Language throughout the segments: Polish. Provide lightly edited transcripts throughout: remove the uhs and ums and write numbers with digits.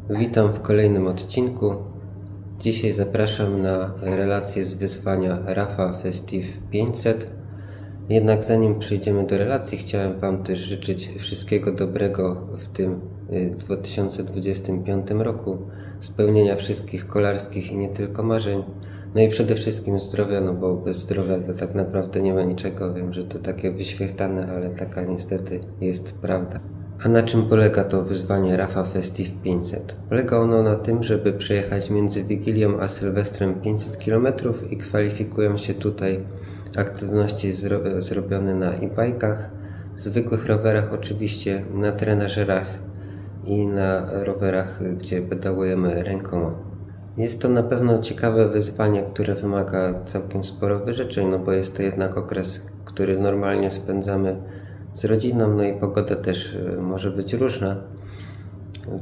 Witam w kolejnym odcinku. Dzisiaj zapraszam na relację z wyzwania Rapha Festive 500. Jednak zanim przejdziemy do relacji, chciałem Wam też życzyć wszystkiego dobrego w tym 2025 roku, spełnienia wszystkich kolarskich i nie tylko marzeń, no i przede wszystkim zdrowia, no bo bez zdrowia to tak naprawdę nie ma niczego. Wiem, że to takie wyświechtane, ale taka niestety jest prawda. A na czym polega to wyzwanie Rapha Festive 500? Polega ono na tym, żeby przejechać między Wigilią a Sylwestrem 500 km i kwalifikują się tutaj aktywności zrobione na e-bikach, zwykłych rowerach oczywiście, na trenażerach i na rowerach, gdzie pedałujemy rękoma. Jest to na pewno ciekawe wyzwanie, które wymaga całkiem sporo wyrzeczeń, no bo jest to jednak okres, który normalnie spędzamy z rodziną, no i pogoda też może być różna,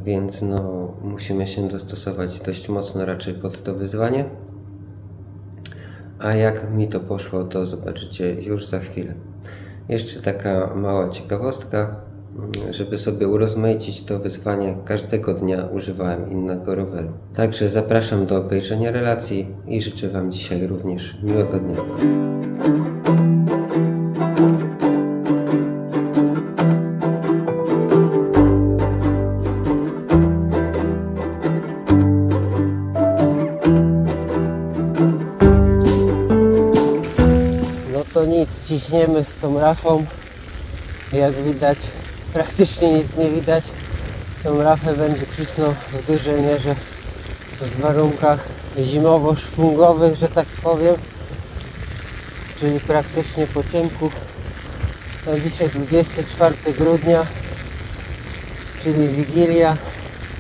więc no musimy się dostosować dość mocno raczej pod to wyzwanie. A jak mi to poszło, to zobaczycie już za chwilę. Jeszcze taka mała ciekawostka, żeby sobie urozmaicić to wyzwanie, każdego dnia używałem innego roweru. Także zapraszam do obejrzenia relacji i życzę Wam dzisiaj również miłego dnia. To nic, ciśniemy z tą Raphą. Jak widać, praktycznie nic nie widać. Tą Raphę będę cisnął w dużej mierze w warunkach zimowo-szwungowych, że tak powiem, czyli praktycznie po ciemku. No dzisiaj 24 grudnia, czyli Wigilia.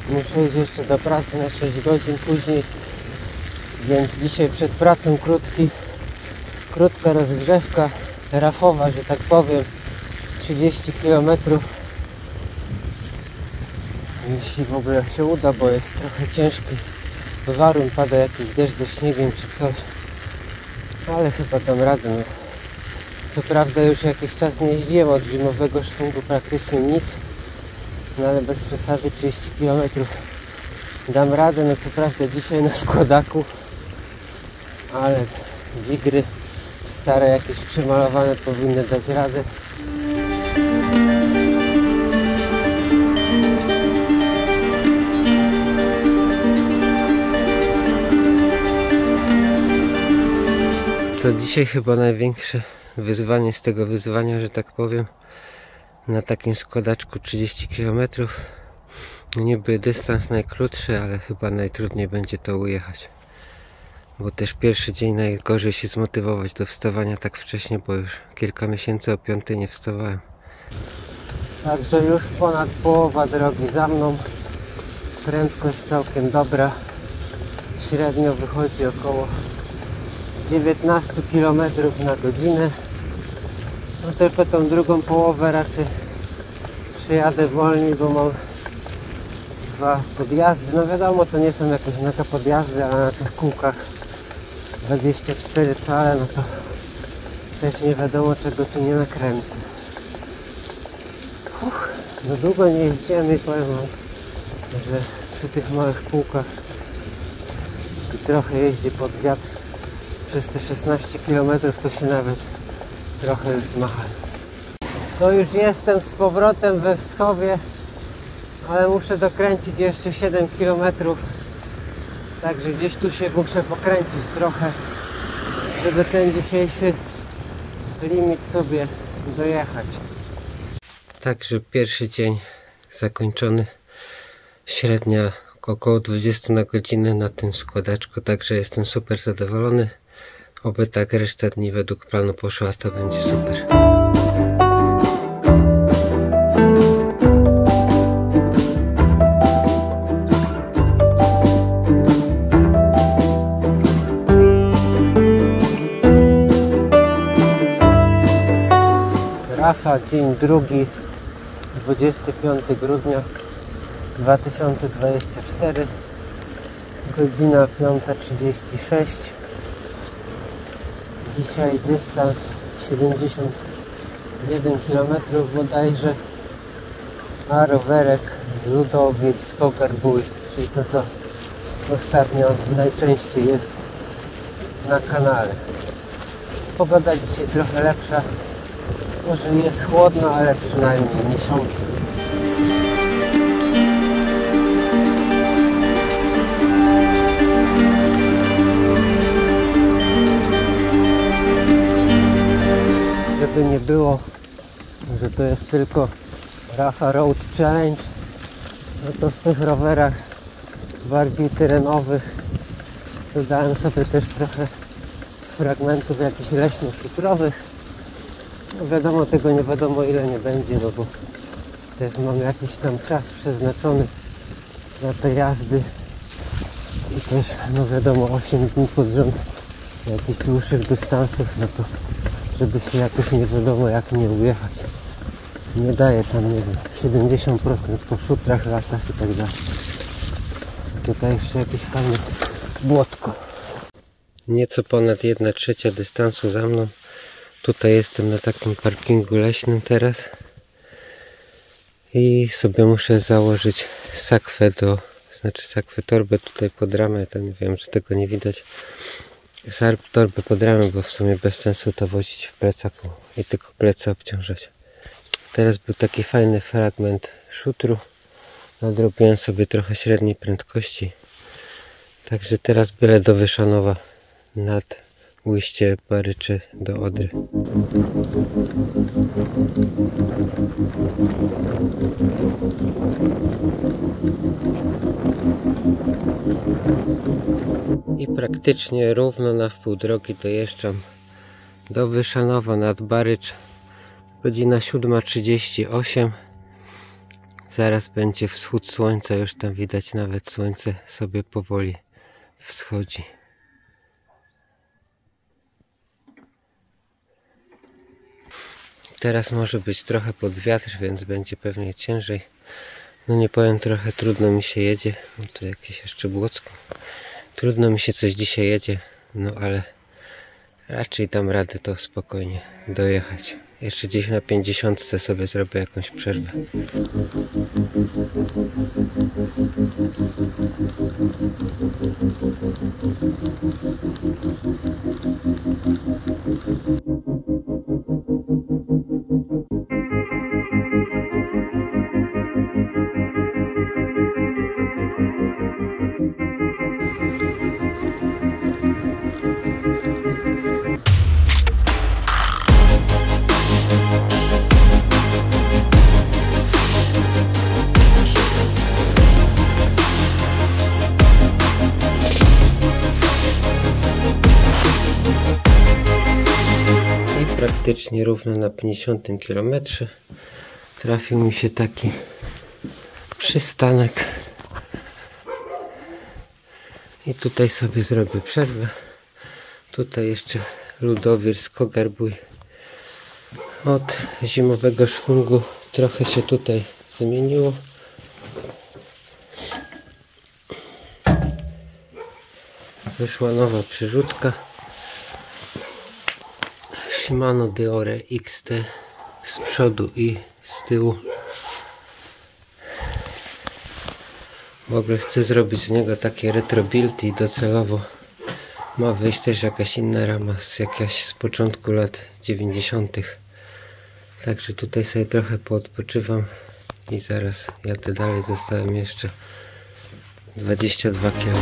Muszę iść jeszcze do pracy na 6 godzin później, więc dzisiaj przed pracą krótka rozgrzewka rafowa, że tak powiem, 30 km, jeśli w ogóle się uda, bo jest trochę ciężki warun, pada jakiś deszcz ze śniegiem czy coś, ale chyba dam radę. No. Co prawda już jakiś czas nie jeździłem od zimowego szwungu praktycznie nic, no ale bez przesady 30 km dam radę. No co prawda dzisiaj na składaku, ale wigry stare jakieś przemalowane powinny dać radę. To dzisiaj chyba największe wyzwanie z tego wyzwania, że tak powiem, na takim składaczku 30 km. Niby dystans najkrótszy, ale chyba najtrudniej będzie to ujechać. Bo też pierwszy dzień najgorzej się zmotywować do wstawania tak wcześnie, bo już kilka miesięcy o 5 nie wstawałem. Także już ponad połowa drogi za mną. Prędkość całkiem dobra. Średnio wychodzi około 19 km na godzinę. No tylko tą drugą połowę raczej przyjadę wolniej, bo mam dwa podjazdy. No wiadomo, to nie są jakieś mega podjazdy, ale na tych kółkach 24 cale, no to też nie wiadomo, czego tu nie nakręcę. No długo nie jeździłem i powiem wam, że przy tych małych kółkach i trochę jeździ pod wiatr przez te 16 km, to się nawet trochę już zmacha. To już jestem z powrotem we Wschowie, ale muszę dokręcić jeszcze 7 km. Także gdzieś tu się muszę pokręcić trochę, żeby ten dzisiejszy limit sobie dojechać. Także pierwszy dzień zakończony. Średnia około 20 na godzinę na tym składaczku, także jestem super zadowolony. Oby tak reszta dni według planu poszła, to będzie super. Rapha, dzień drugi, 25 grudnia 2024, godzina 5:36. Dzisiaj dystans 71 km bodajże, a rowerek Ludowiec Skogar Bój czyli to, co ostatnio najczęściej jest na kanale. Pogoda dzisiaj trochę lepsza, może nie jest chłodno, ale przynajmniej nie szumki. Żeby nie było, że to jest tylko Rapha Road Challenge, no to w tych rowerach bardziej terenowych dodałem sobie też trochę fragmentów jakichś leśno-szutrowych. No wiadomo, tego nie wiadomo ile nie będzie, no bo też mam jakiś tam czas przeznaczony na te jazdy i też no wiadomo 8 dni pod rząd jakichś dłuższych dystansów, no to żeby się jakoś nie wiadomo jak nie ujechać. Nie daje tam, nie wiem, 70% po szutrach, lasach i tak dalej. Tutaj jeszcze jakieś fajne błotko. Nieco ponad 1/3 dystansu za mną. Tutaj jestem na takim parkingu leśnym teraz. I sobie muszę założyć sakwę sakwę torbę tutaj pod ramę. To nie wiem, czy tego nie widać. Torbę pod ramę, bo w sumie bez sensu to wozić w plecaku i tylko plecy obciążać. Teraz był taki fajny fragment szutru. Nadrobiłem sobie trochę średniej prędkości. Także teraz byle do Wyszanowa nad ujście Baryczy do Odry. I praktycznie równo na wpół drogi dojeżdżam do Wyszanowa nad Barycz. Godzina 7:38. Zaraz będzie wschód słońca, już tam widać nawet słońce sobie powoli wschodzi. Teraz może być trochę pod wiatr, więc będzie pewnie ciężej. No nie powiem, trochę trudno mi się jedzie. Mam tu jakieś jeszcze błocko. Trudno mi się coś dzisiaj jedzie, no ale raczej dam radę to spokojnie dojechać. Jeszcze gdzieś na 50 sobie zrobię jakąś przerwę. Praktycznie równo na 50 km trafił mi się taki przystanek i tutaj sobie zrobię przerwę. Tutaj jeszcze Ludowir Skogarbój. Od zimowego szwungu trochę się tutaj zmieniło. Wyszła nowa przyrzutka Shimano Deore XT z przodu i z tyłu. W ogóle chcę zrobić z niego takie retro build i docelowo ma wyjść też jakaś inna rama z początku lat 90. Także tutaj sobie trochę poodpoczywam i zaraz jadę dalej. Zostałem jeszcze 22 km.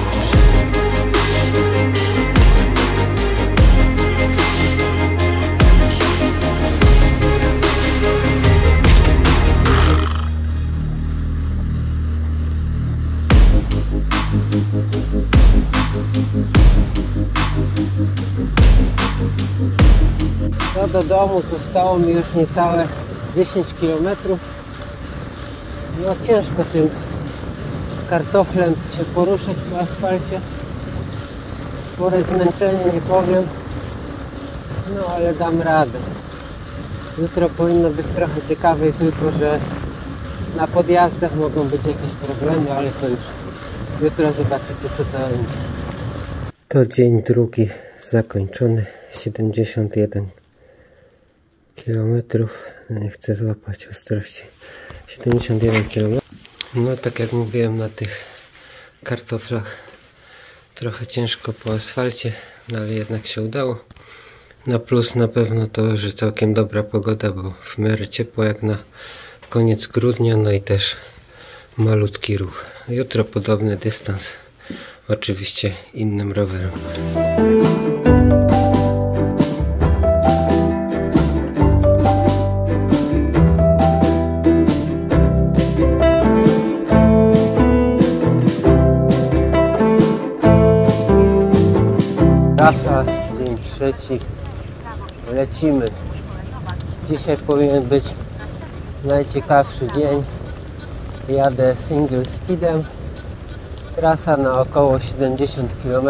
No do domu zostało mi już niecałe 10 km. No ciężko tym kartoflem się poruszać po asfalcie. Spore zmęczenie, nie powiem. No ale dam radę. Jutro powinno być trochę ciekawiej, tylko że na podjazdach mogą być jakieś problemy, ale to już jutro zobaczycie, co to będzie. To dzień drugi zakończony. 71 km. Nie chcę złapać ostrości. 71 km. No tak jak mówiłem, na tych kartoflach. Trochę ciężko po asfalcie, no ale jednak się udało. Na plus na pewno to, że całkiem dobra pogoda, bo w miarę ciepło jak na koniec grudnia, no i też malutki ruch. Jutro podobny dystans, oczywiście innym rowerem. Trasa, dzień trzeci, lecimy. Dzisiaj powinien być najciekawszy dzień. Jadę single speedem. Trasa na około 70 km,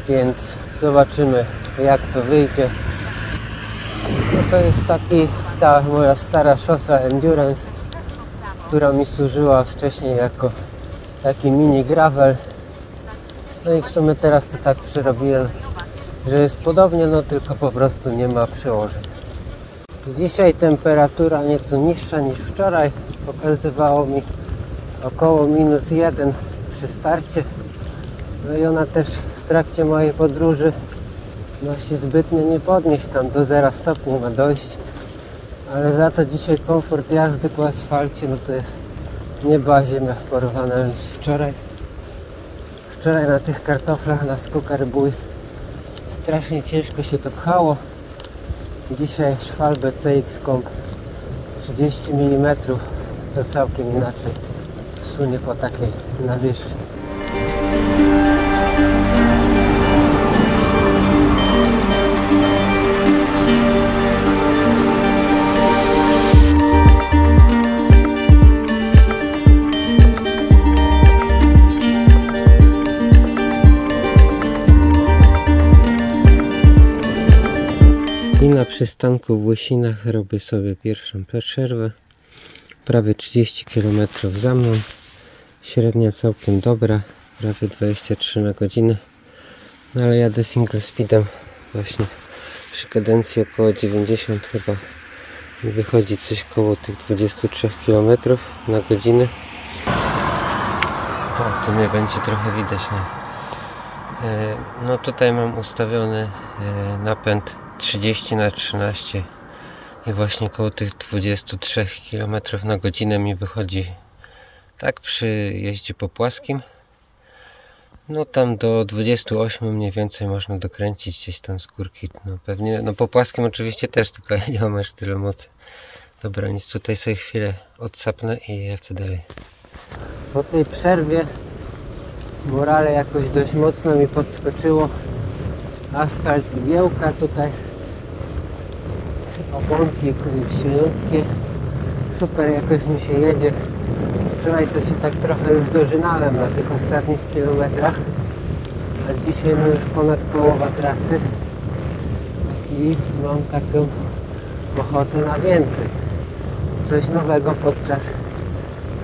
więc zobaczymy, jak to wyjdzie. No to jest ta moja stara szosa Endurance, która mi służyła wcześniej jako taki mini gravel. No i w sumie teraz to tak przerobiłem, że jest podobnie, no tylko po prostu nie ma przełożeń. Dzisiaj temperatura nieco niższa niż wczoraj. Pokazywało mi około -1 przy starcie. No i ona też w trakcie mojej podróży ma się zbytnio nie podnieść, tam do 0 stopni ma dojść. Ale za to dzisiaj komfort jazdy po asfalcie, no to jest nieba ziemia w porównaniu z wczoraj. Wczoraj na tych kartoflach na Skokarbój strasznie ciężko się to pchało. Dzisiaj Schwalbe CX Comp 30 mm to całkiem inaczej sunie po takiej nawierzchni. I na przystanku w Łysinach robię sobie pierwszą przerwę. Prawie 30 km za mną. Średnia całkiem dobra, prawie 23 na godzinę. No ale jadę single speedem właśnie przy kadencji około 90 chyba. I wychodzi coś koło tych 23 km na godzinę. O, tu mnie będzie trochę widać nawet. No tutaj mam ustawiony napęd 30/13 i właśnie koło tych 23 km na godzinę mi wychodzi tak przy jeździe po płaskim. No tam do 28 mniej więcej można dokręcić gdzieś tam z górki. No pewnie, no po płaskim oczywiście też, tylko ja nie mam aż tyle mocy. Dobra, nic, tutaj sobie chwilę odsapnę i lecę dalej. Po tej przerwie morale jakoś dość mocno mi podskoczyło. Asfalt i giełka tutaj. Oponki silniutkie. Super jakoś mi się jedzie. Wczoraj to się tak trochę już dożynałem na tych ostatnich kilometrach. A dzisiaj no już ponad połowa trasy. I mam taką ochotę na więcej. Coś nowego podczas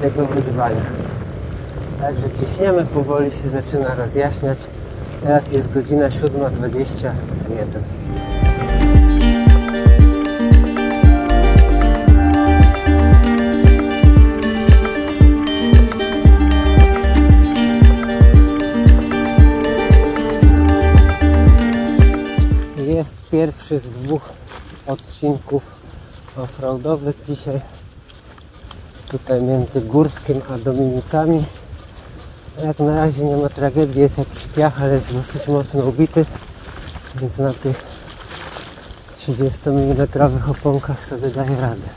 tego wyzwania. Także ciśniemy, powoli się zaczyna rozjaśniać. Teraz jest godzina 7:21. Jest pierwszy z 2 odcinków offroadowych dzisiaj. Tutaj między Górskiem a Domienicami. Jak na razie nie ma tragedii, jest jakiś piach, ale jest dosyć mocno ubity, więc na tych 30 mm oponkach sobie daje radę.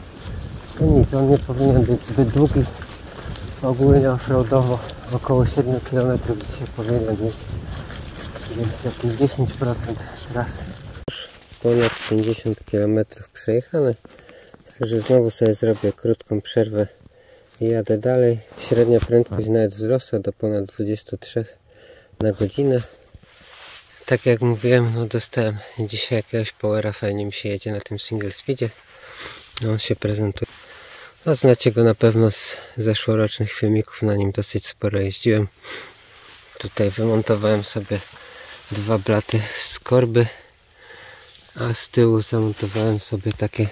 No nic, on nie powinien być zbyt długi. Ogólnie offroadowo około 7 km dzisiaj powinien mieć, więc jakieś 10% trasy. Ponad 50 km przejechane, także znowu sobie zrobię krótką przerwę i jadę dalej. Średnia prędkość nawet wzrosła do ponad 23 na godzinę. Tak jak mówiłem, no dostałem dzisiaj jakiegoś powera, fajnie mi się jedzie na tym single speedzie. No, on się prezentuje. No, znacie go na pewno z zeszłorocznych filmików, na nim dosyć sporo jeździłem. Tutaj wymontowałem sobie 2 blaty z korby, a z tyłu zamontowałem sobie takie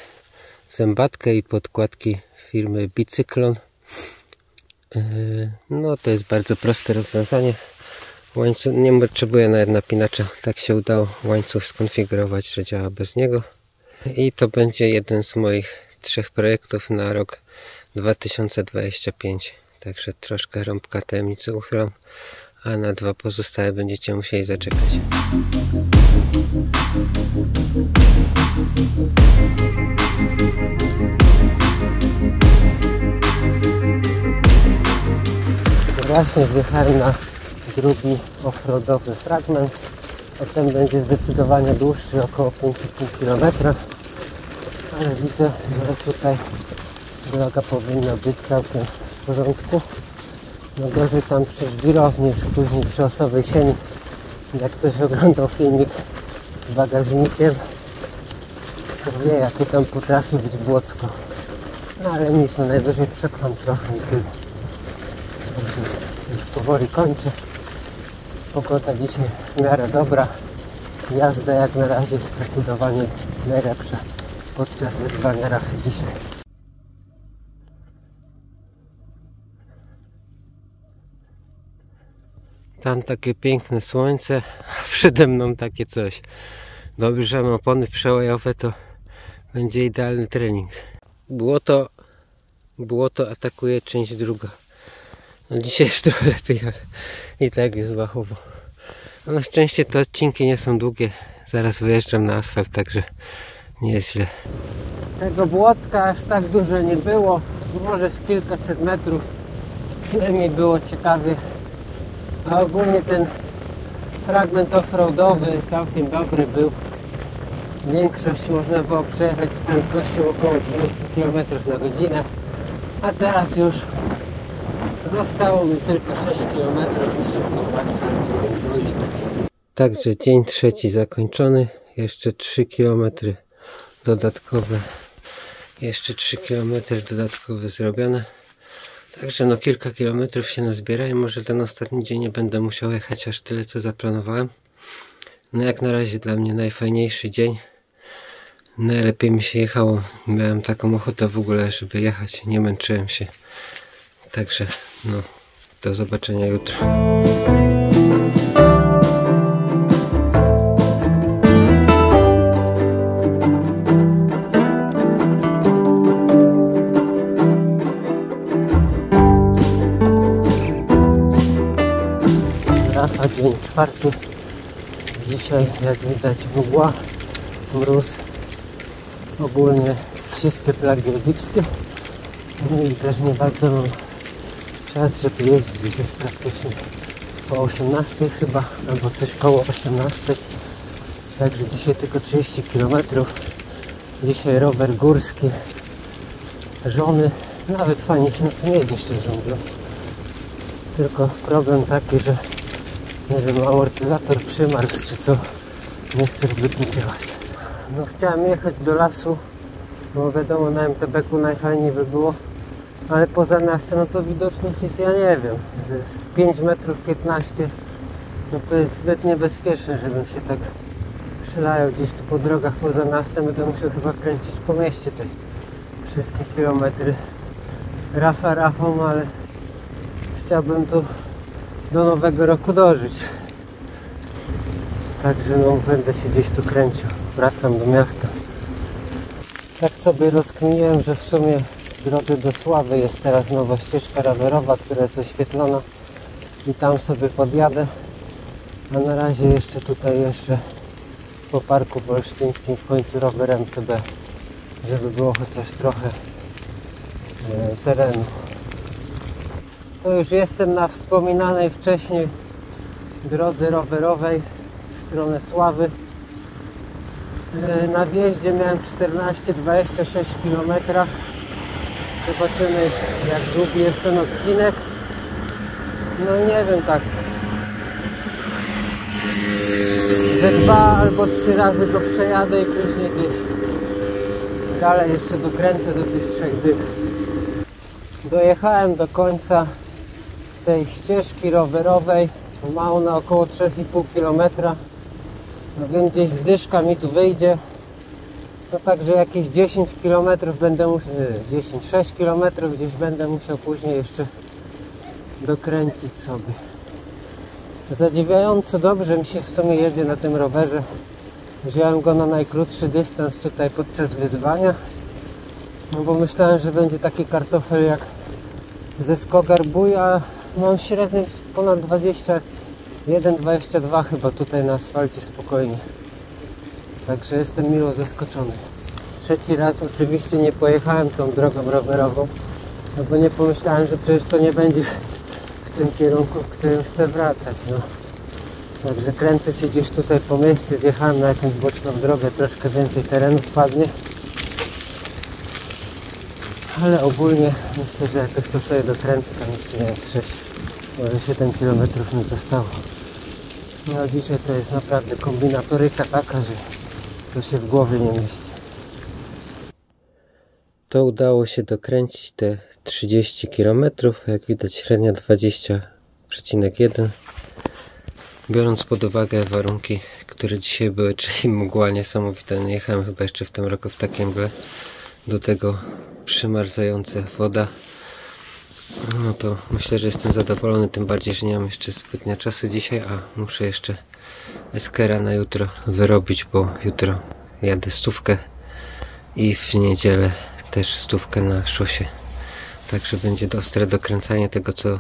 zębatkę i podkładki firmy Bicyklon. No to jest bardzo proste rozwiązanie. Łańcuch nie potrzebuję nawet napinacza. Tak się udało łańcuch skonfigurować, że działa bez niego. I to będzie jeden z moich 3 projektów na rok 2025. Także troszkę rąbka tajemnicy uchylam, a na 2 pozostałe będziecie musieli zaczekać. Właśnie wjechałem na drugi offroadowy fragment, a ten będzie zdecydowanie dłuższy, około 5,5 km, ale widzę, że tutaj droga powinna być całkiem w porządku. No gorzej tam przy żwirowni, czy później przy Osowej Sieni, jak ktoś oglądał filmik z bagażnikiem, to wie, jakie tam potrafi być błocko. No ale nic, no najwyżej przepcham trochę i tyle. Już powoli kończę. Pogoda dzisiaj w miarę dobra. Jazda jak na razie jest zdecydowanie najlepsza podczas wyzwania rafy dzisiaj. Tam takie piękne słońce, a przede mną takie coś. Dobrze, że mam opony przełajowe, to będzie idealny trening. Błoto atakuje część druga. No dzisiaj jest trochę lepiej, ale i tak jest wachowo. No na szczęście te odcinki nie są długie. Zaraz wyjeżdżam na asfalt, także nie jest źle. Tego Błocka aż tak dużo nie było. Może z kilkaset metrów. Przynajmniej było ciekawie. A ogólnie ten fragment offroadowy całkiem dobry był. Większość można było przejechać z prędkością około 20 km na godzinę. A teraz już zostało mi tylko 6 km i wszystko w asfalcie. Także dzień trzeci zakończony. Jeszcze 3 km dodatkowe. Jeszcze 3 km dodatkowe zrobione. Także no kilka kilometrów się nazbiera i może ten ostatni dzień nie będę musiał jechać aż tyle, co zaplanowałem. No jak na razie dla mnie najfajniejszy dzień. Najlepiej mi się jechało. Miałem taką ochotę w ogóle, żeby jechać. Nie męczyłem się. Także no, do zobaczenia jutro. Rafa, dzień czwarty. Dzisiaj, jak widać, mgła, mróz, ogólnie wszystkie plagi egipskie. No i też nie bardzo mam czas, żeby jeździć. Dziś jest praktycznie po 18 chyba, albo coś koło 18. Także dzisiaj tylko 30 km. Dzisiaj rower górski, żony. Nawet fajnie się na tym jedzie, szczerze mówiąc. Tylko problem taki, że nie wiem, amortyzator przymarzł czy co, nie chcę zbytnio działać. No chciałem jechać do lasu, bo wiadomo, na MTB-ku najfajniej by było, ale poza miastem no to widoczność jest, ja nie wiem, z 5 metrów 15, no to jest zbyt niebezpieczne, żebym się tak przelajał gdzieś tu po drogach poza miastem. Będę musiał chyba kręcić po mieście te wszystkie kilometry. Rafa rafą, ale chciałbym tu do nowego roku dożyć. Także no będę się gdzieś tu kręcił. Wracam do miasta. Tak sobie rozkminiłem, że w sumie w drodze do Sławy jest teraz nowa ścieżka rowerowa, która jest oświetlona i tam sobie podjadę. A na razie jeszcze tutaj po Parku Wolsztyńskim w końcu rower MTB, żeby było chociaż trochę terenu. To już jestem na wspominanej wcześniej drodze rowerowej w stronę Sławy. Na wjeździe miałem 14-26 km. Zobaczymy, jak długi jest ten odcinek. No nie wiem, tak ze 2 albo 3 razy go przejadę i później gdzieś dalej jeszcze dokręcę do tych 3 dych. Dojechałem do końca tej ścieżki rowerowej, mało na około 3,5 km. No więc gdzieś zdyszka mi tu wyjdzie. No także jakieś 10 km będę musiał, 6 km gdzieś będę musiał później jeszcze dokręcić sobie. Zadziwiająco dobrze mi się w sumie jedzie na tym rowerze. Wziąłem go na najkrótszy dystans tutaj podczas wyzwania, no bo myślałem, że będzie taki kartofel jak ze Skogarbuj, a mam średnio ponad 21-22 chyba tutaj na asfalcie spokojnie. Także jestem miło zaskoczony. Trzeci raz oczywiście nie pojechałem tą drogą rowerową, no bo nie pomyślałem, że przecież to nie będzie w tym kierunku, w którym chcę wracać. No. Także kręcę się gdzieś tutaj po mieście, zjechałem na jakąś boczną drogę, troszkę więcej terenu wpadnie. Ale ogólnie myślę, że jakoś to sobie dokręcę, tam jeszcze nie jest 6, może 7 km mi zostało. No dzisiaj to jest naprawdę kombinatoryka taka, że to się w głowie nie mieści. To udało się dokręcić te 30 km, jak widać średnia 20,1. Biorąc pod uwagę warunki, które dzisiaj były, czyli mgła niesamowita, nie jechałem chyba jeszcze w tym roku w takiej mgle, do tego przymarzająca woda, no to myślę, że jestem zadowolony, tym bardziej, że nie mam jeszcze zbytnio czasu dzisiaj, a muszę jeszcze eskera na jutro wyrobić, bo jutro jadę 100 i w niedzielę też 100 na szosie, także będzie ostre dokręcanie tego, co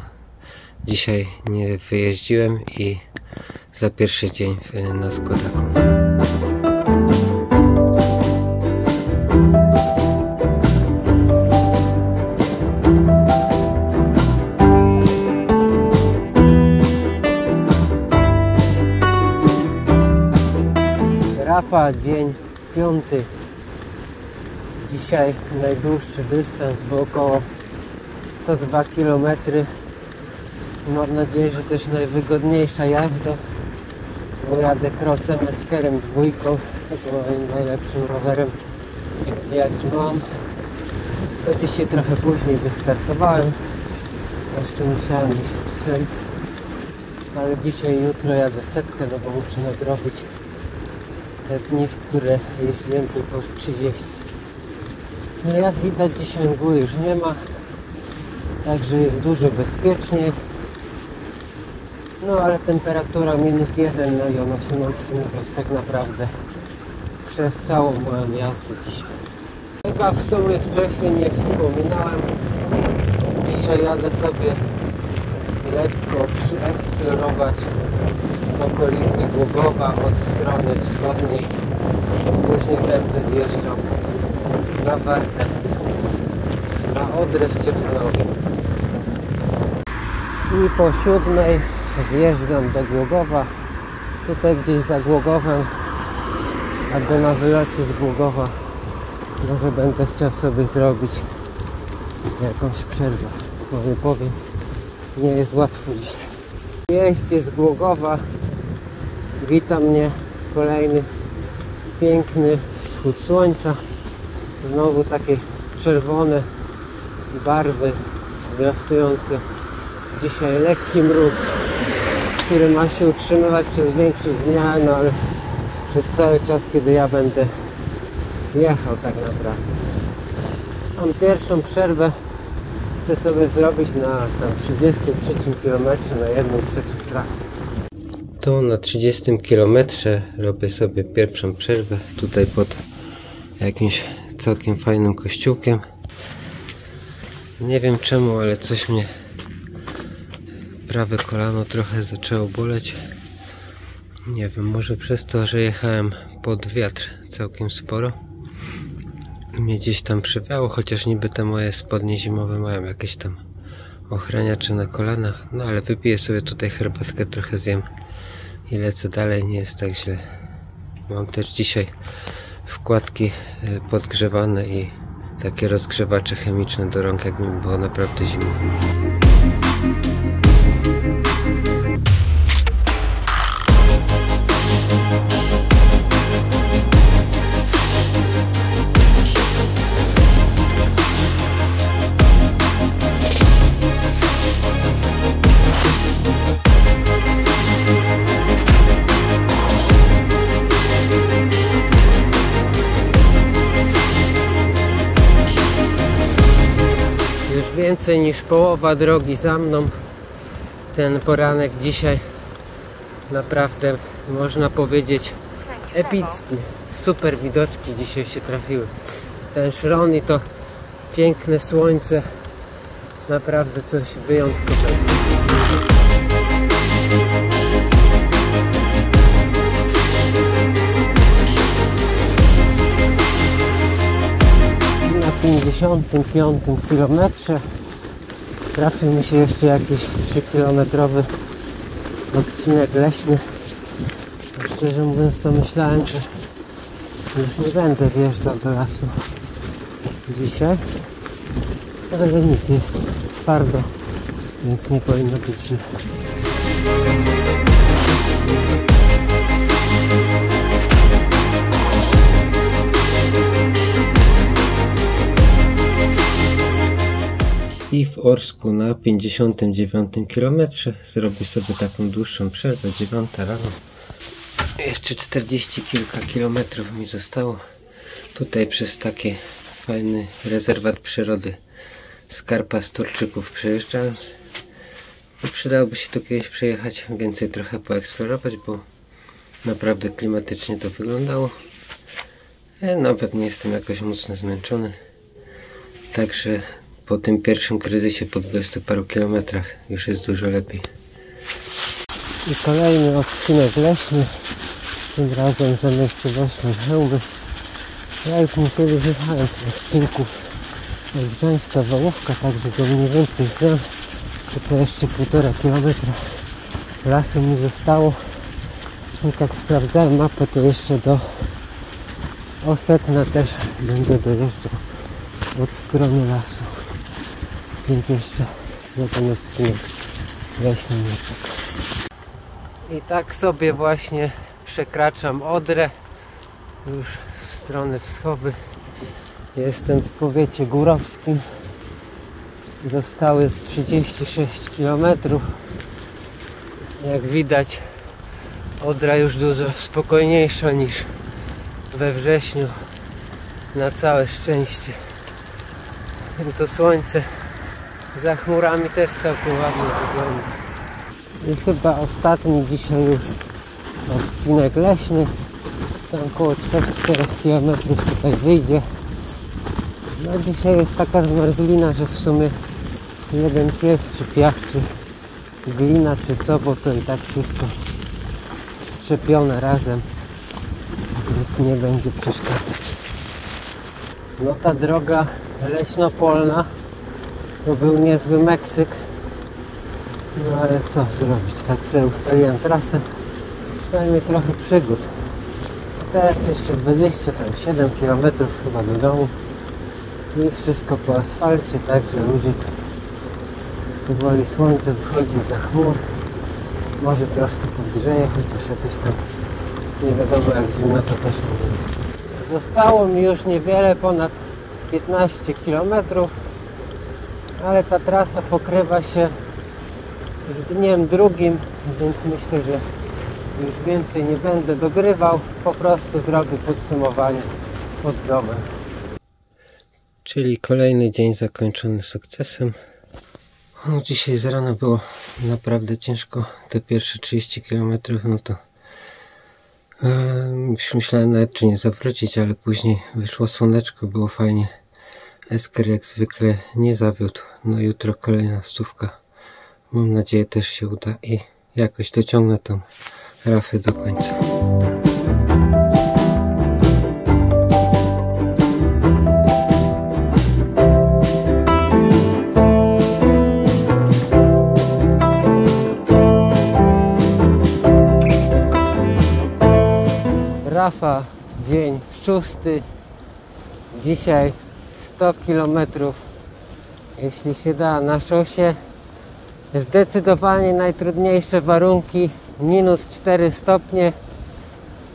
dzisiaj nie wyjeździłem, i za pierwszy dzień na składaku. Rafa, dzień 5. Dzisiaj najdłuższy dystans, bo około 102 km. Mam nadzieję, że też najwygodniejsza jazda, bo jadę crossem, eskerem 2, chyba moim najlepszym rowerem jaki mam. To dzisiaj trochę później wystartowałem, jeszcze musiałem iść z psem, ale dzisiaj i jutro jadę 100, no bo muszę nadrobić te dni, w które jeździłem tylko 30. No jak widać, dzisiaj mgły już nie ma, także jest dużo bezpieczniej. No ale temperatura -1, no i ona się ma utrzymywać tak naprawdę przez całą moją jazdę dzisiaj. Chyba w sumie wcześniej nie wspominałem. Dzisiaj jadę sobie lekko przyeksplorować okolice Głogowa od strony wschodniej. Później tędy zjeżdżam na Wartę, na Odrę w Ciechanowie. I po 7 wjeżdżam do Głogowa. Tutaj gdzieś za Głogowem, albo na wylocie z Głogowa, może będę chciał sobie zrobić jakąś przerwę. Bo nie powiem, nie jest łatwo dzisiaj. W jeździe z Głogowa wita mnie kolejny piękny wschód słońca. Znowu takie czerwone barwy zwiastujące dzisiaj lekki mróz, który ma się utrzymywać przez większość dnia, no ale przez cały czas, kiedy ja będę jechał tak naprawdę. Mam pierwszą przerwę, chcę sobie zrobić na tam 33 km na 1/3 trasy. To na 30 km robię sobie pierwszą przerwę tutaj pod jakimś całkiem fajnym kościółkiem. Nie wiem czemu, ale coś mnie, prawe kolano trochę zaczęło boleć. Nie wiem, może przez to, że jechałem pod wiatr całkiem sporo. Mnie gdzieś tam przywiało, chociaż niby te moje spodnie zimowe mają jakieś tam ochraniacze na kolana. No ale wypiję sobie tutaj herbatkę, trochę zjem i lecę dalej, nie jest tak źle. Mam też dzisiaj wkładki podgrzewane i takie rozgrzewacze chemiczne do rąk, jak mi było naprawdę zimno. Więcej niż połowa drogi za mną. Ten poranek dzisiaj naprawdę można powiedzieć epicki. Super widoczki dzisiaj się trafiły. Ten szron i to piękne słońce. Naprawdę coś wyjątkowego. Na 55 kilometrze trafił mi się jeszcze jakiś 3-kilometrowy odcinek leśny. Szczerze mówiąc to myślałem, że już nie będę wjeżdżał do lasu dzisiaj, ale nic, jest twardo, więc nie powinno być źle. I w Orsku na 59 km zrobię sobie taką dłuższą przerwę, 9 rano. Jeszcze 40 kilka kilometrów mi zostało. Tutaj przez taki fajny rezerwat przyrody Skarpa Storczyków przejeżdżałem. I przydałoby się tu kiedyś przejechać, więcej trochę poeksplorować, bo naprawdę klimatycznie to wyglądało. Ja nawet nie jestem jakoś mocno zmęczony. Także po tym pierwszym kryzysie po 20 paru kilometrach już jest dużo lepiej. I kolejny odcinek leśny, tym razem za miejscowością Chełmy. Ja już niekiedy jechałem w odcinku Odrzańska Wałówka, także go mniej więcej znam. To jeszcze 1,5 kilometra lasu mi zostało. I tak sprawdzałem mapę, to jeszcze do Osetna też będę dojeżdżał od strony lasu. Więc jeszcze jeden odcinek leśny nie czeka. I tak sobie właśnie przekraczam Odrę już w stronę Wschowy. Jestem w powiecie górowskim. Zostały 36 km. Jak widać, Odra już dużo spokojniejsza niż we wrześniu. Na całe szczęście. I to słońce za chmurami też całkiem ładnie wygląda. I chyba ostatni dzisiaj już odcinek leśny. Tam około 3-4 km tutaj wyjdzie. No dzisiaj jest taka zmarzlina, że w sumie jeden pies czy piach, czy glina, czy co, bo to i tak wszystko szczepione razem, więc nie będzie przeszkadzać. No ta droga leśno-polna to był niezły Meksyk. No ale co zrobić, tak sobie ustaliłem trasę, przynajmniej trochę przygód. Teraz jeszcze 27 km chyba do domu i wszystko po asfalcie, także luzik. Powoli słońce wychodzi za chmur, może troszkę podgrzeje, chociaż jakoś tam nie wiadomo jak zimno to też może być. Zostało mi już niewiele, ponad 15 km, ale ta trasa pokrywa się z dniem drugim, więc myślę, że już więcej nie będę dogrywał, po prostu zrobię podsumowanie pod domem. Czyli kolejny dzień zakończony sukcesem. No, dzisiaj z rana było naprawdę ciężko, te pierwsze 30 km, no to już myślałem nawet czy nie zawrócić, ale później wyszło słoneczko, było fajnie. Esker jak zwykle nie zawiódł, no jutro kolejna 100. Mam nadzieję też się uda i jakoś dociągnę tą rafę do końca. Rafa, dzień 6. Dzisiaj 100 km, jeśli się da, na szosie. Zdecydowanie najtrudniejsze warunki, minus 4 stopnie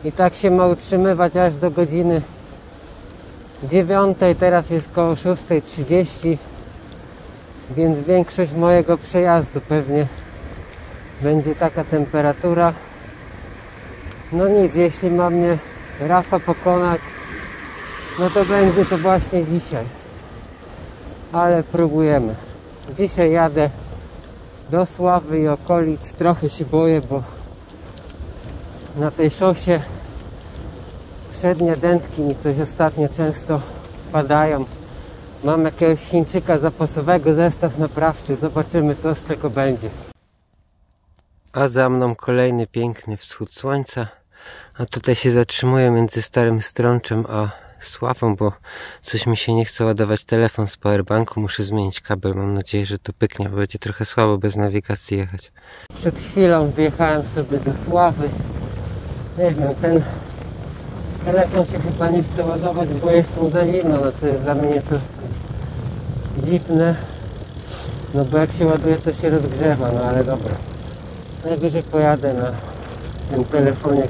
i tak się ma utrzymywać aż do godziny 9, teraz jest koło 6:30, więc większość mojego przejazdu pewnie będzie taka temperatura. No nic, jeśli ma mnie Rafa pokonać, no to będzie to właśnie dzisiaj, ale próbujemy. Dzisiaj jadę do Sławy i okolic. Trochę się boję, bo na tej szosie przednie dętki mi coś ostatnio często padają. Mam jakiegoś Chińczyka zapasowego, zestaw naprawczy. Zobaczymy, co z tego będzie. A za mną kolejny piękny wschód słońca. A tutaj się zatrzymuję między Starym Strączem a Sławą, bo coś mi się nie chce ładować telefon z powerbanku. Muszę zmienić kabel. Mam nadzieję, że to pyknie, bo będzie trochę słabo bez nawigacji jechać. Przed chwilą wjechałem sobie do Sławy. Nie wiem, ten telefon się chyba nie chce ładować, bo jest mu za zimno, no co jest dla mnie to dziwne. No bo jak się ładuje, to się rozgrzewa, no ale dobra. Najwyżej pojadę na tym telefonie,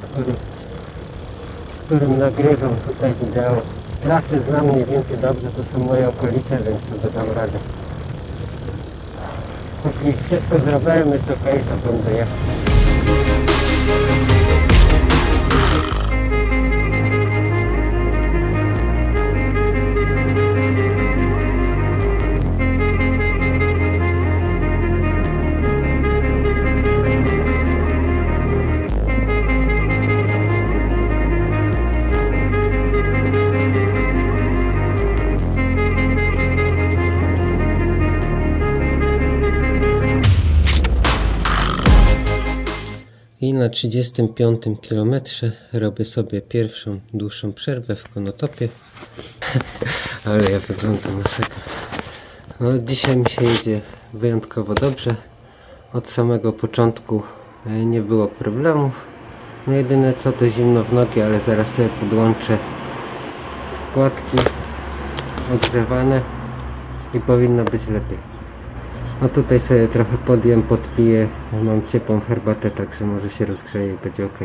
którym nagrywam tutaj wideo. Trasy znam mniej więcej dobrze, to są moje okolice, więc sobie dam radę. Póki wszystko z rowerem jest ok, to będę jechał. I na 35 km robię sobie pierwszą dłuższą przerwę w Konotopie. Ale ja wyglądam masakra. No dzisiaj mi się jedzie wyjątkowo dobrze. Od samego początku nie było problemów. No jedyne co to zimno w nogi, ale zaraz sobie podłączę wkładki ogrzewane i powinno być lepiej. No tutaj sobie trochę podjem, podpiję, mam ciepłą herbatę, także może się rozgrzeje i będzie ok.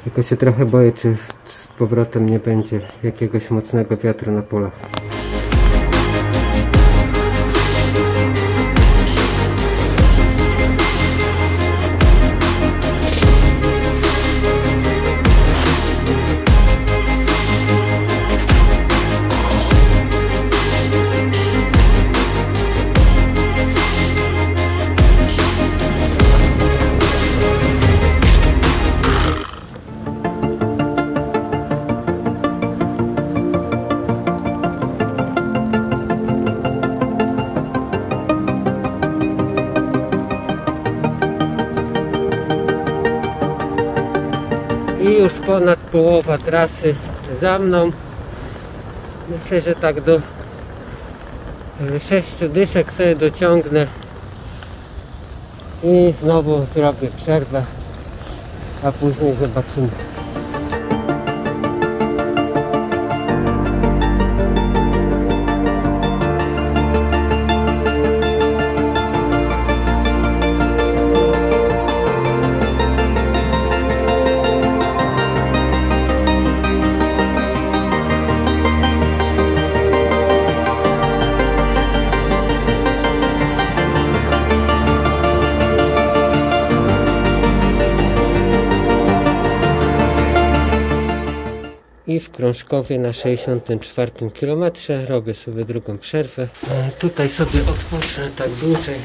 Tylko się trochę boję, czy z powrotem nie będzie jakiegoś mocnego wiatru na polach. I już ponad połowa trasy za mną. Myślę, że tak do 6 dyszek sobie dociągnę i znowu zrobię przerwę, a później zobaczymy. I w Krążkowie na 64 km robię sobie drugą przerwę. Tutaj sobie odpocznę tak dłużej.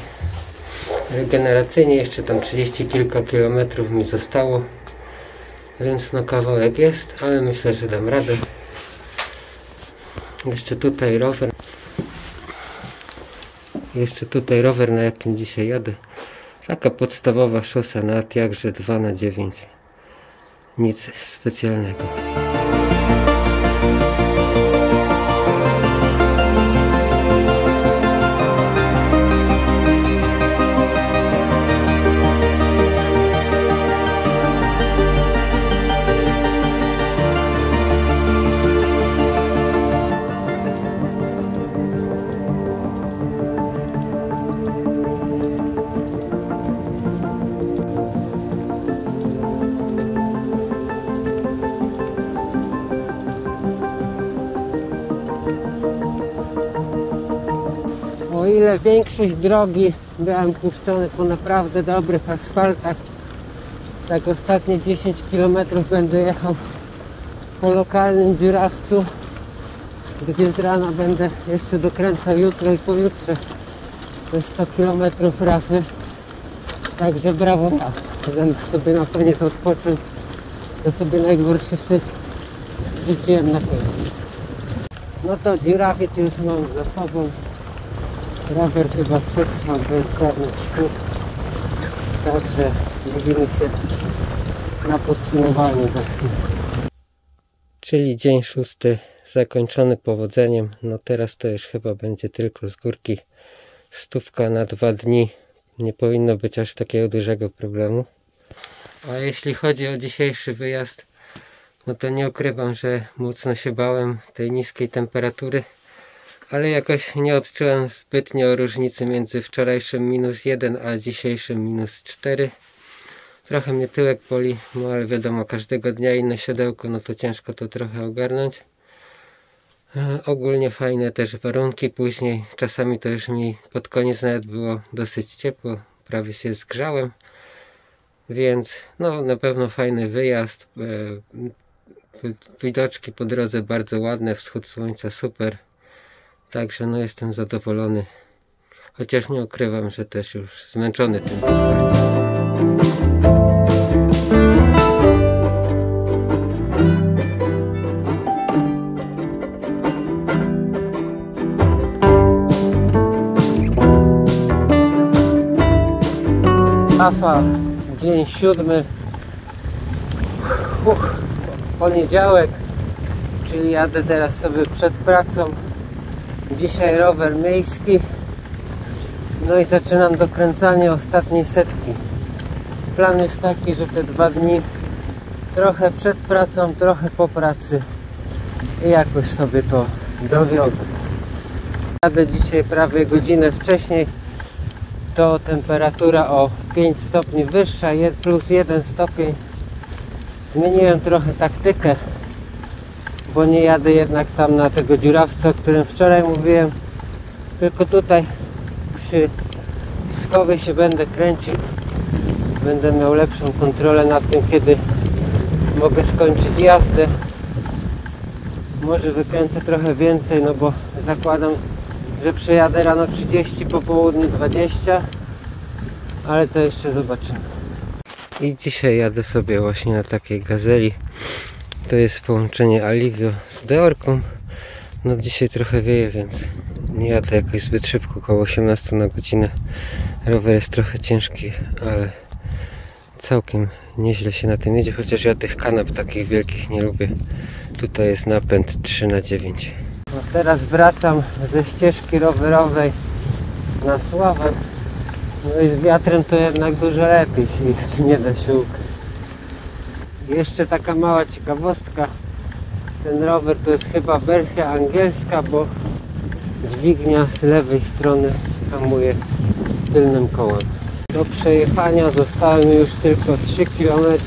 Regeneracyjnie jeszcze tam 30 kilka kilometrów mi zostało. Więc no kawałek jest, ale myślę, że dam radę. Jeszcze tutaj rower, na jakim dzisiaj jadę. Taka podstawowa szosa na jakże 2/9. Nic specjalnego. O ile większość drogi byłem puszczony po naprawdę dobrych asfaltach, tak ostatnie 10 km będę jechał po lokalnym dziurawcu, gdzie z rana będę jeszcze dokręcał jutro i pojutrze. To jest 100 km rafy. Także brawo, ja. Zamiast sobie na koniec odpocząć, to sobie najgorszy syf rzuciłem na koniec. No to dziurawiec już mam za sobą. Rower chyba przetrwał bez żadnych szkód. Także widzimy się na podsumowanie za chwilę. Czyli dzień 6 zakończony powodzeniem. No teraz to już chyba będzie tylko z górki 100 na 2 dni. Nie powinno być aż takiego dużego problemu. A jeśli chodzi o dzisiejszy wyjazd, no to nie ukrywam, że mocno się bałem tej niskiej temperatury, ale jakoś nie odczułem zbytnio różnicy między wczorajszym -1 a dzisiejszym -4. Trochę mnie tyłek boli, no ale wiadomo, każdego dnia inne siodełko, no to ciężko to trochę ogarnąć. Ogólnie fajne też warunki później, czasami to już mi pod koniec nawet było dosyć ciepło, prawie się zgrzałem, więc no na pewno fajny wyjazd, widoczki po drodze bardzo ładne, wschód słońca super, także no jestem zadowolony, chociaż nie ukrywam, że też już zmęczony tym wyzwaniem. Afa, dzień 7, poniedziałek, czyli jadę teraz sobie przed pracą. Dzisiaj rower miejski, no i zaczynam dokręcanie ostatniej setki. Plan jest taki, że te 2 dni trochę przed pracą, trochę po pracy i jakoś sobie to dowiozę. Jadę dzisiaj prawie godzinę wcześniej. To temperatura o 5 stopni wyższa, plus 1 stopień. Zmieniłem trochę taktykę, bo nie jadę jednak tam na tego dziurawca, o którym wczoraj mówiłem, tylko tutaj przy schowie się będę kręcił. Będę miał lepszą kontrolę nad tym, kiedy mogę skończyć jazdę. Może wykręcę trochę więcej, no bo zakładam, że przejadę rano 30, po południu 20, ale to jeszcze zobaczymy. I dzisiaj jadę sobie właśnie na takiej gazeli. To jest połączenie Alivio z Deorką. No dzisiaj trochę wieje, więc nie jadę jakoś zbyt szybko, około 18 na godzinę. Rower jest trochę ciężki, ale całkiem nieźle się na tym jedzie, chociaż ja tych kanap takich wielkich nie lubię. Tutaj jest napęd 3×9. No teraz wracam ze ścieżki rowerowej na Sławę. No i z wiatrem to jednak dużo lepiej, jeśli nie da się ukryć. Jeszcze taka mała ciekawostka. Ten rower to jest chyba wersja angielska, bo dźwignia z lewej strony hamuje tylnym kołem. Do przejechania zostały mi już tylko 3 km,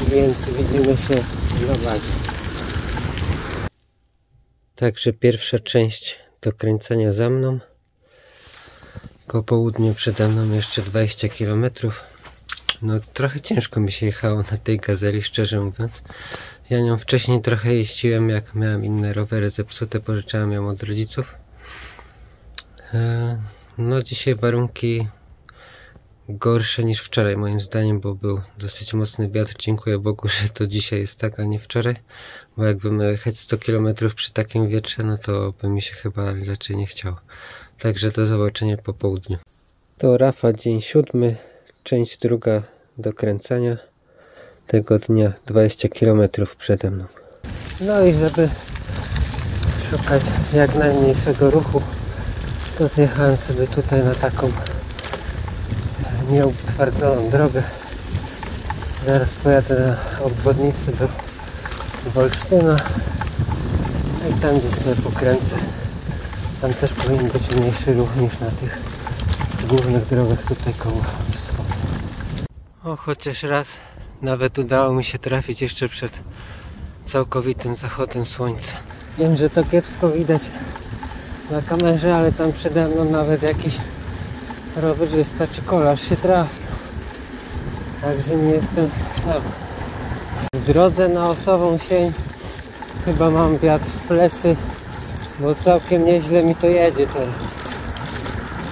więc widzimy się na bazie. Także pierwsza część dokręcenia za mną. Po południu przede mną jeszcze 20 km. No trochę ciężko mi się jechało na tej gazeli, szczerze mówiąc. Ja nią wcześniej trochę jeździłem, jak miałem inne rowery zepsute, pożyczałem ją od rodziców. No dzisiaj warunki gorsze niż wczoraj moim zdaniem, bo był dosyć mocny wiatr. Dziękuję Bogu, że to dzisiaj jest tak, a nie wczoraj, bo jakbym miał jechać 100 km przy takim wietrze, no to by mi się chyba raczej nie chciało. Także do zobaczenia po południu. To Rafa, dzień 7, część druga dokręcania tego dnia, 20 km przede mną. No i żeby szukać jak najmniejszego ruchu, to zjechałem sobie tutaj na taką nieutwardzoną drogę. Zaraz pojadę na obwodnicę do Wolsztyna i tam gdzieś sobie pokręcę. Tam też powinien być mniejszy ruch niż na tych głównych drogach tutaj koło wschodu. O, chociaż raz nawet udało mi się trafić jeszcze przed całkowitym zachodem słońca. Wiem, że to kiepsko widać na kamerze, ale tam przede mną nawet jakiś rowerzysta czy kolarz się trafił. Także nie jestem sam. W drodze na Osową Sień chyba mam wiatr w plecy, bo całkiem nieźle mi to jedzie teraz.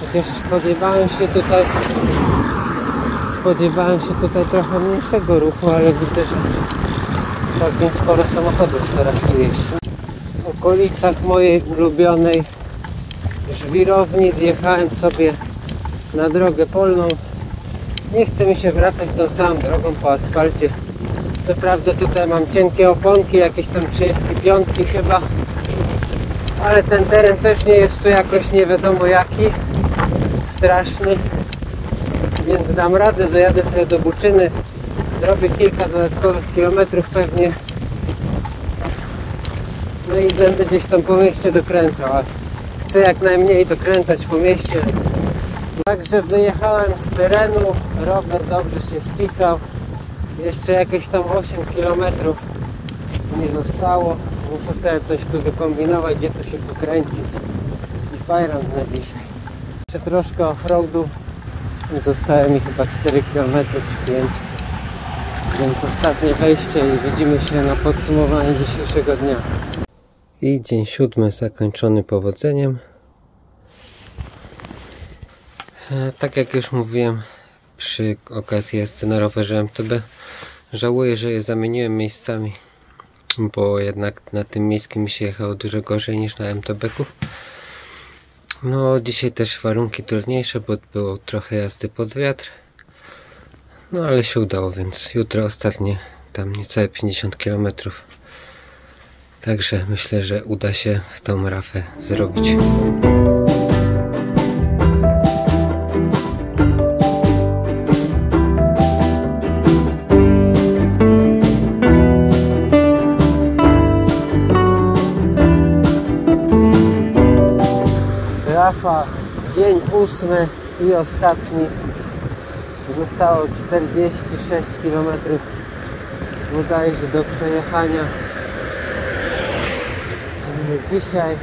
Chociaż spodziewałem się tutaj Spodziewałem się tutaj trochę mniejszego ruchu, ale widzę, że całkiem sporo samochodów teraz tu jeździ. W okolicach mojej ulubionej żwirowni zjechałem sobie na drogę polną. Nie chce mi się wracać tą samą drogą po asfalcie. Co prawda tutaj mam cienkie oponki, jakieś tam 35 chyba, ale ten teren też nie jest tu jakoś nie wiadomo jaki, straszny, więc dam radę, dojadę sobie do Buczyny, zrobię kilka dodatkowych kilometrów pewnie, no i będę gdzieś tam po mieście dokręcał, a chcę jak najmniej dokręcać po mieście. Także wyjechałem z terenu, rower dobrze się spisał, jeszcze jakieś tam 8 km nie zostało, muszę sobie coś tu wykombinować, gdzie tu się pokręcić i fajrant na dzisiaj. Jeszcze troszkę offroadu, zostało mi chyba 4 km czy 5, więc ostatnie wejście i widzimy się na podsumowaniu dzisiejszego dnia. I dzień 7 zakończony powodzeniem. Tak jak już mówiłem przy okazji jazdy na rowerze MTB, żałuję, że je zamieniłem miejscami, bo jednak na tym miejskim mi się jechało dużo gorzej niż na MTB-ku. No dzisiaj też warunki trudniejsze, bo było trochę jazdy pod wiatr, no ale się udało, więc jutro ostatnie tam niecałe 50 km. Także myślę, że uda się tą rafę zrobić. Rafa, dzień 8 i ostatni. Zostało 46 km bodajże do przejechania. Dzisiaj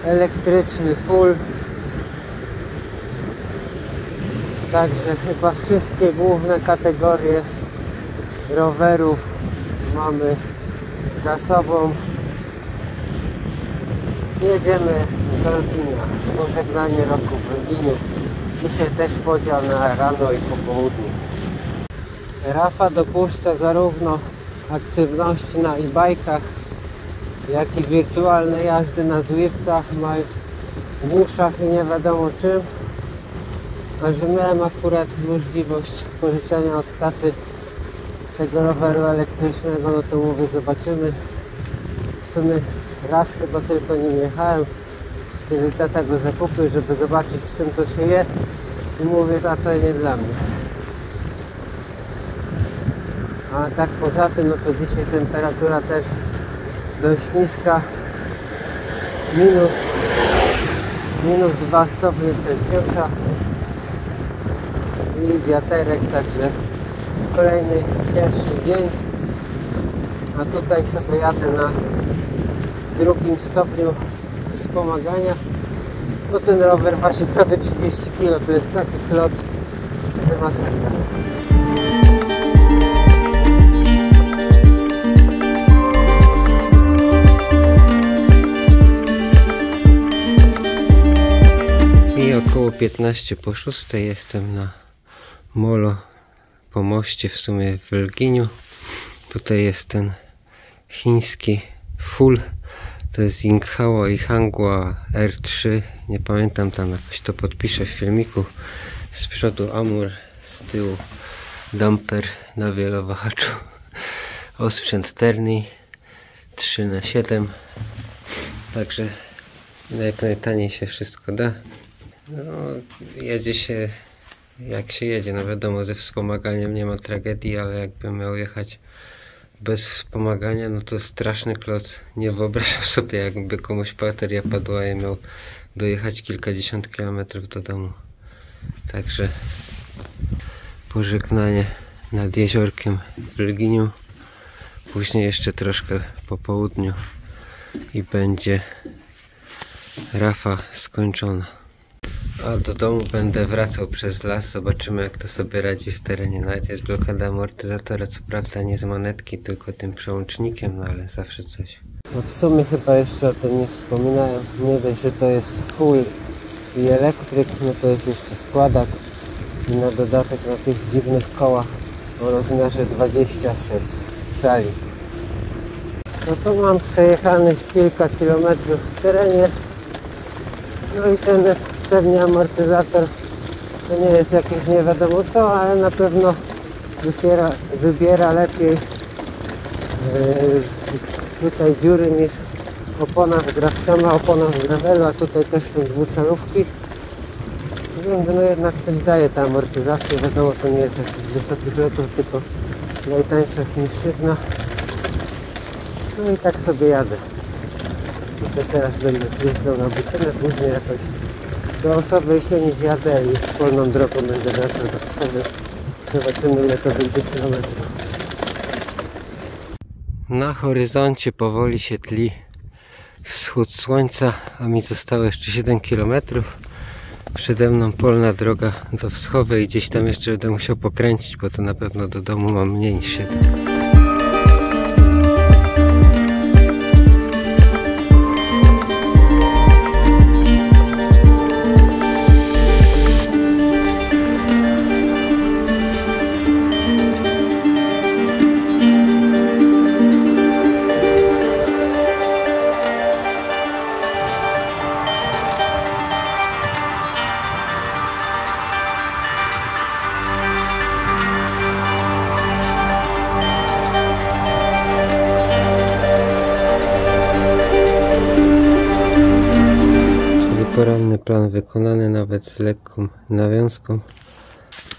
elektryczny full. Także chyba wszystkie główne kategorie rowerów mamy za sobą. Jedziemy do Lublinia. Pożegnanie roku w Lublinie. Dzisiaj też podział na rano i po południu. Rafa dopuszcza zarówno aktywności na e-bajkach, jak i wirtualne jazdy na Zwiftach, buszach i nie wiadomo czym. A że miałem akurat możliwość pożyczenia od taty tego roweru elektrycznego, no to mówię, zobaczymy. W sumie raz chyba tylko nim jechałem, kiedy tata go zakupił, żeby zobaczyć, z czym to się je, i mówię, tato, nie dla mnie. A tak poza tym, no to dzisiaj temperatura też dość niska, minus 2 stopnie Celsjusza i wiaterek, także kolejny cięższy dzień. A tutaj sobie jadę na 2. stopniu wspomagania, bo ten rower waży prawie 30 kg, to jest taki kloc, że masakra. I około 15 po 6 jestem na molo po moście, w sumie w Elginiu. Tutaj jest ten chiński full, to jest Yinghao i Hangua R3, nie pamiętam, tam jakoś to podpiszę w filmiku. Z przodu Amur, z tyłu dumper na wielowahaczu, osprzęt Terni 3×7, także jak najtaniej się wszystko da. No, jedzie się jak się jedzie, no wiadomo, ze wspomaganiem nie ma tragedii, ale jakbym miał jechać bez wspomagania, no to straszny kloc. Nie wyobrażam sobie, jakby komuś bateria padła i miał dojechać kilkadziesiąt kilometrów do domu. Także pożegnanie nad jeziorkiem w Elginiu, później jeszcze troszkę po południu i będzie rafa skończona. A do domu będę wracał przez las, zobaczymy, jak to sobie radzi w terenie. Nawet jest blokada amortyzatora, co prawda nie z manetki, tylko tym przełącznikiem, no ale zawsze coś. No w sumie chyba jeszcze o tym nie wspominałem. Nie dość, że to jest full i elektryk, no to jest jeszcze składak. i na dodatek na tych dziwnych kołach o rozmiarze 26 cali. No to mam przejechanych kilka kilometrów w terenie. No i ten przedni amortyzator to nie jest jakieś nie wiadomo co, ale na pewno wybiera lepiej tutaj dziury niż sama opona w gravelu, a tutaj też są dwucalówki. Więc no jednak coś daje ta amortyzacja, wiadomo, to nie jest jakiś wysokich lotów, tylko najtańsza chińszczyzna. No i tak sobie jadę. Tutaj teraz będę zjeżdżał na Butynę, później jakoś do Osowej się nie zjadę i polną drogą będę wracał do Osowy. Zobaczymy, ile to będzie kilometrów. Na horyzoncie powoli się tli wschód słońca, a mi zostało jeszcze 7 km. Przede mną polna droga do Wschowy i gdzieś tam jeszcze będę musiał pokręcić, bo to na pewno do domu mam mniej niż 7. Poranny plan wykonany, nawet z lekką nawiązką.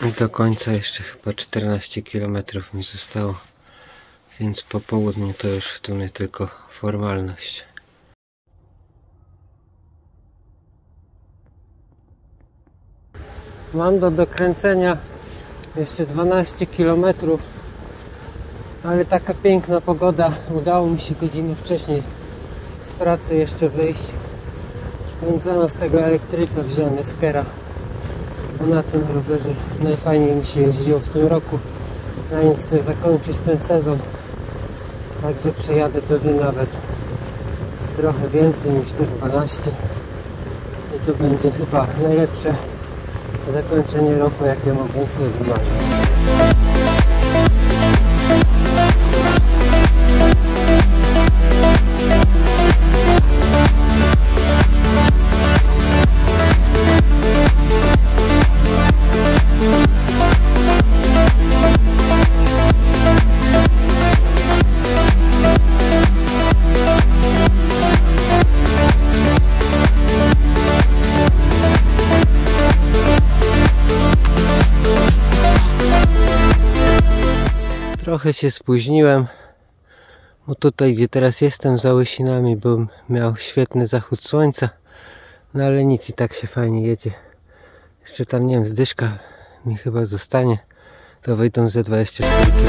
I do końca jeszcze chyba 14 km mi zostało, więc po południu to już w sumie tylko formalność. Mam do dokręcenia jeszcze 12 km, ale taka piękna pogoda, udało mi się godzinę wcześniej z pracy jeszcze wyjść. Więc zamiast tego elektryka wziąłem Eskera, bo na tym rowerze najfajniej mi się jeździło w tym roku. Na nim chcę zakończyć ten sezon, także przejadę pewnie nawet trochę więcej niż te 12 i to będzie chyba najlepsze zakończenie roku, jakie mogłem sobie wymarzyć. Trochę się spóźniłem, bo tutaj, gdzie teraz jestem za Łysinami, miał świetny zachód słońca, no ale nic, i tak się fajnie jedzie. Jeszcze tam, nie wiem, zdyszka mi chyba zostanie, to wyjdą ze 24 km.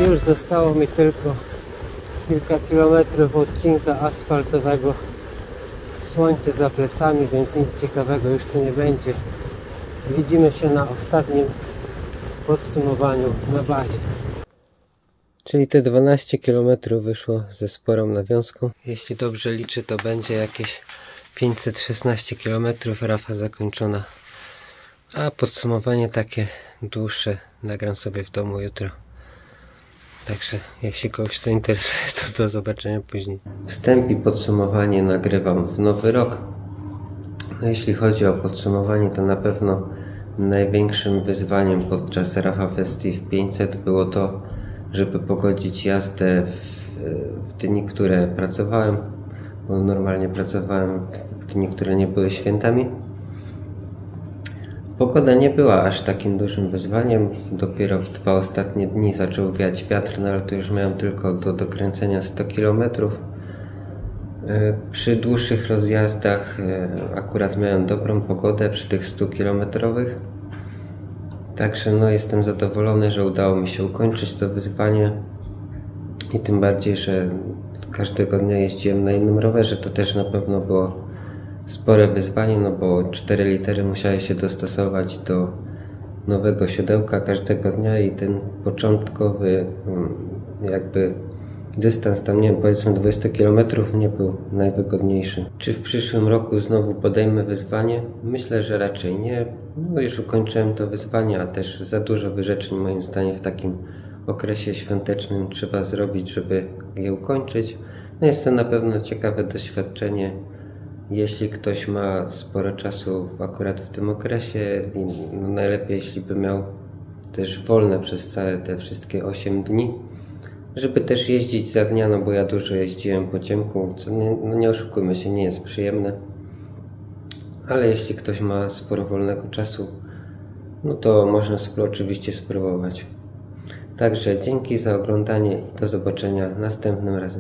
Już zostało mi tylko kilka kilometrów odcinka asfaltowego, słońce za plecami, więc nic ciekawego już tu nie będzie. Widzimy się na ostatnim podsumowaniu na bazie. Czyli te 12 km wyszło ze sporą nawiązką. Jeśli dobrze liczę, to będzie jakieś 516 km, rafa zakończona. A podsumowanie takie dłuższe nagram sobie w domu jutro. Także jeśli kogoś to interesuje, to do zobaczenia później. Wstęp i podsumowanie nagrywam w nowy rok. No jeśli chodzi o podsumowanie, to na pewno największym wyzwaniem podczas Rafa Festive 500 było to, żeby pogodzić jazdę w dni, które pracowałem, bo normalnie pracowałem w dni, które nie były świętami. Pogoda nie była aż takim dużym wyzwaniem, dopiero w 2 ostatnie dni zaczął wiać wiatr, no ale to już miałem tylko do dokręcenia 100 km. Przy dłuższych rozjazdach akurat miałem dobrą pogodę przy tych 100 km. Także no, jestem zadowolony, że udało mi się ukończyć to wyzwanie i tym bardziej, że każdego dnia jeździłem na innym rowerze. To też na pewno było spore wyzwanie, no bo 4 litery musiały się dostosować do nowego siodełka każdego dnia i ten początkowy jakby dystans tam, nie wiem, powiedzmy 20 km nie był najwygodniejszy. Czy w przyszłym roku znowu podejmę wyzwanie? Myślę, że raczej nie. No już ukończyłem to wyzwanie, a też za dużo wyrzeczeń moim zdaniem w takim okresie świątecznym trzeba zrobić, żeby je ukończyć. No jest to na pewno ciekawe doświadczenie. Jeśli ktoś ma sporo czasu akurat w tym okresie, no najlepiej jeśli by miał też wolne przez całe te wszystkie 8 dni, żeby też jeździć za dnia, no bo ja dużo jeździłem po ciemku, co nie oszukujmy się, nie jest przyjemne. Ale jeśli ktoś ma sporo wolnego czasu, no to można sobie oczywiście spróbować. Także dzięki za oglądanie i do zobaczenia następnym razem.